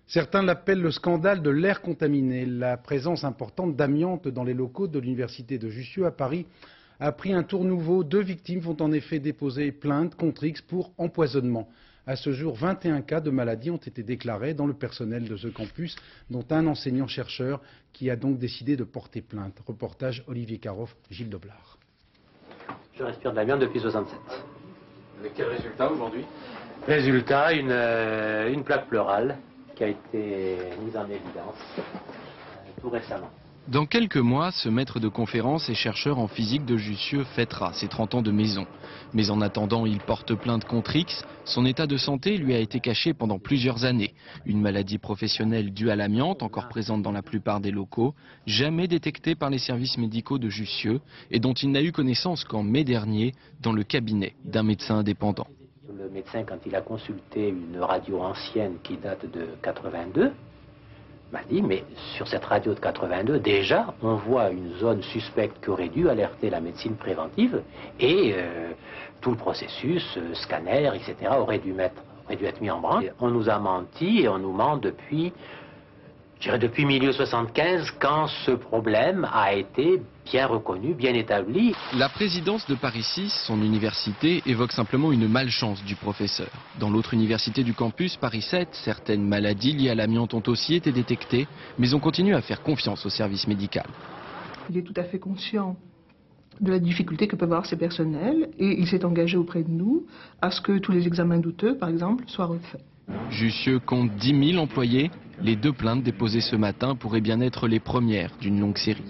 Certains l'appellent le scandale de l'air contaminé. La présence importante d'amiante dans les locaux de l'université de Jussieu à Paris a pris un tour nouveau. 2 victimes vont en effet déposer plainte contre X pour empoisonnement. À ce jour, 21 cas de maladie ont été déclarés dans le personnel de ce campus, dont un enseignant-chercheur qui a donc décidé de porter plainte. Reportage Olivier Caroff, Gilles Doblard. Je respire de l'amiante depuis 67. Avec quel résultat aujourd'hui? Résultat, une plaque pleurale qui a été mise en évidence tout récemment. Dans quelques mois, ce maître de conférences et chercheur en physique de Jussieu fêtera ses 30 ans de maison. Mais en attendant, il porte plainte contre X. Son état de santé lui a été caché pendant plusieurs années. Une maladie professionnelle due à l'amiante, encore présente dans la plupart des locaux, jamais détectée par les services médicaux de Jussieu et dont il n'a eu connaissance qu'en mai dernier dans le cabinet d'un médecin indépendant. Le médecin, quand il a consulté une radio ancienne qui date de 82, m'a dit, mais sur cette radio de 82, déjà, on voit une zone suspecte qui aurait dû alerter la médecine préventive et tout le processus, scanner, etc., aurait dû être mis en branle. On nous a menti et on nous ment depuis, je dirais depuis milieu 75, quand ce problème a été bien reconnu, bien établi. La présidence de Paris 6, son université, évoque simplement une malchance du professeur. Dans l'autre université du campus, Paris 7, certaines maladies liées à l'amiante ont aussi été détectées, mais on continue à faire confiance au service médical. Il est tout à fait conscient de la difficulté que peuvent avoir ces personnels et il s'est engagé auprès de nous à ce que tous les examens douteux, par exemple, soient refaits. Jussieu compte 10 000 employés. Les 2 plaintes déposées ce matin pourraient bien être les premières d'une longue série.